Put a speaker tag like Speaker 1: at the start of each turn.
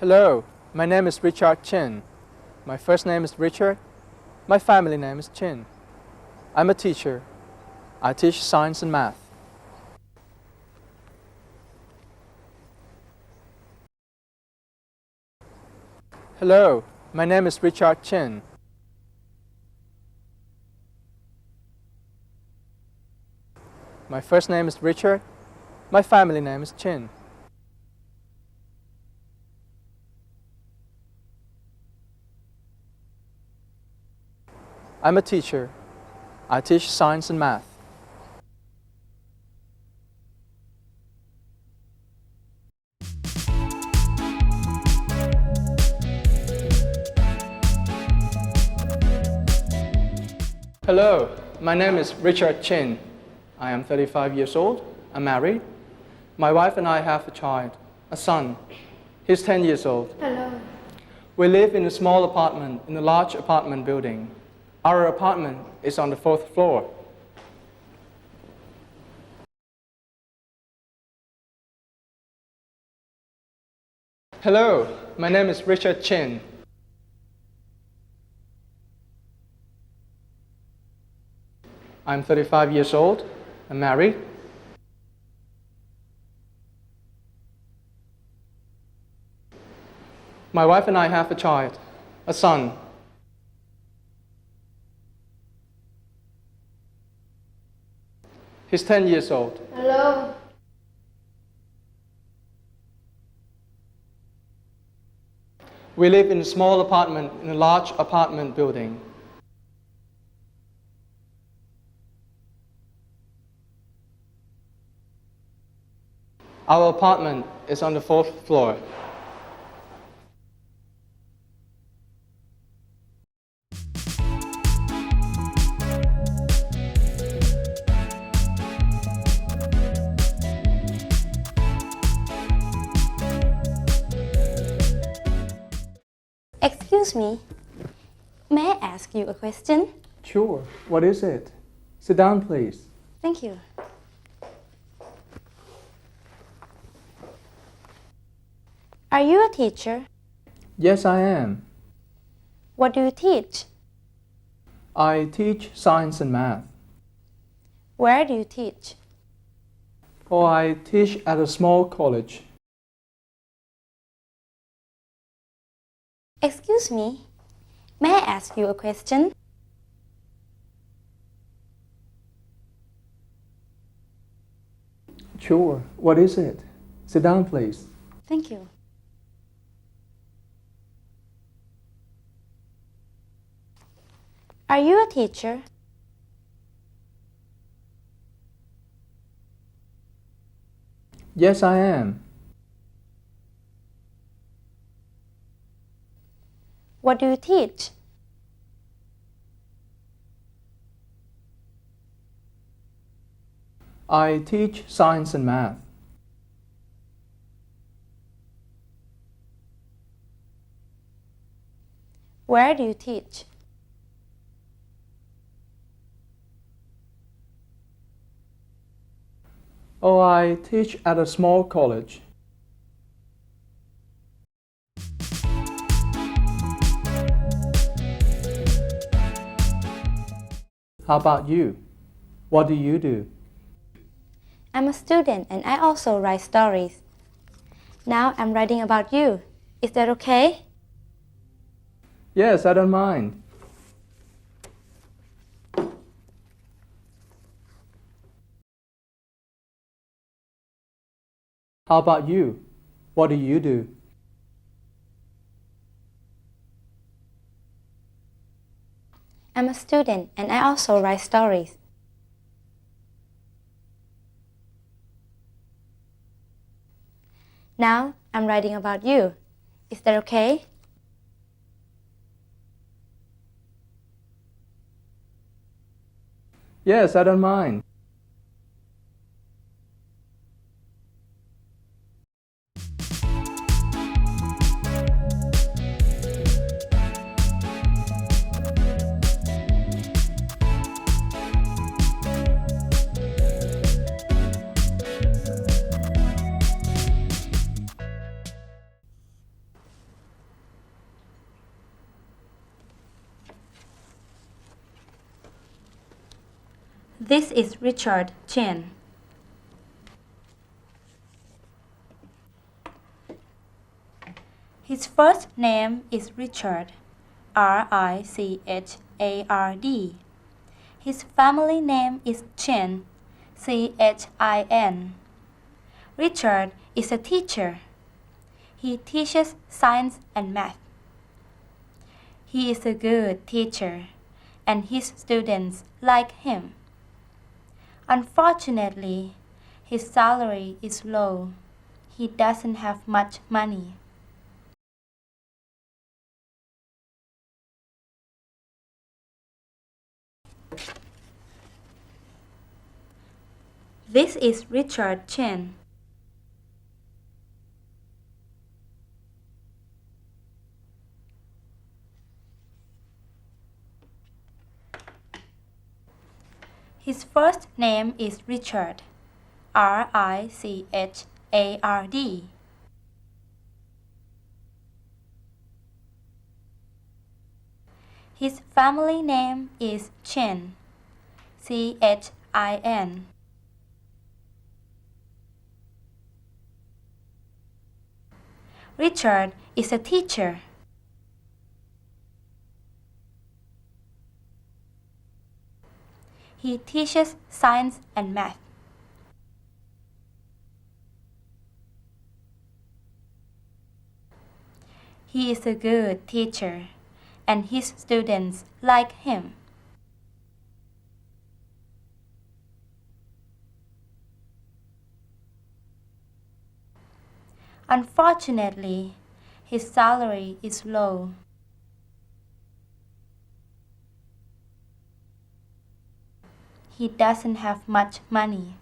Speaker 1: Hello, my name is Richard Chin. My first name is Richard. My family name is Chin. I'm a teacher. I teach science and math. Hello, my name is Richard Chin. My first name is Richard. My family name is Chin. I'm a teacher. I teach science and math. Hello, my name is Richard Chin. I am 35 years old. I'm married. My wife and I have a child, a son. He's 10 years old.
Speaker 2: Hello.
Speaker 1: We live in a small apartment in a large apartment building. Our apartment is on the 4th floor. Hello, my name is Richard Chin. I'm 35 years old. I'm married. My wife and I have a child, a son. He's 10 years old.
Speaker 2: Hello.
Speaker 1: We live in a small apartment in a large apartment building. Our apartment is on the 4th floor.
Speaker 2: Excuse me. May I ask you a question?
Speaker 1: Sure. What is it? Sit down, please.
Speaker 2: Thank you. Are you a teacher?
Speaker 1: Yes, I am.
Speaker 2: What do you teach?
Speaker 1: I teach science and math.
Speaker 2: Where do you teach?
Speaker 1: Oh, I teach at a small college.
Speaker 2: Excuse me. May I ask you a question?
Speaker 1: Sure. What is it? Sit down, please.
Speaker 2: Thank you. Are you a teacher?
Speaker 1: Yes, I am.
Speaker 2: What do you teach?
Speaker 1: I teach science and math.
Speaker 2: Where do you teach?
Speaker 1: Oh, I teach at a small college. How about you? What do you do?
Speaker 2: I'm a student and I also write stories. Now I'm writing about you. Is that okay?
Speaker 1: Yes, I don't mind. How about you? What do you do?
Speaker 2: I'm a student and I also write stories. Now I'm writing about you. Is that okay?
Speaker 1: Yes, I don't mind.
Speaker 2: This is Richard Chen. His first name is Richard, R-I-C-H-A-R-D. His family name is Chin, C-H-I-N. Richard is a teacher. He teaches science and math. He is a good teacher, and his students like him. Unfortunately, his salary is low. He doesn't have much money. This is Richard Chen. His first name is Richard, R-I-C-H-A-R-D. His family name is Chen, C-H-I-N. Richard is a teacher. He teaches science and math. He is a good teacher, and his students like him. Unfortunately, his salary is low. He doesn't have much money.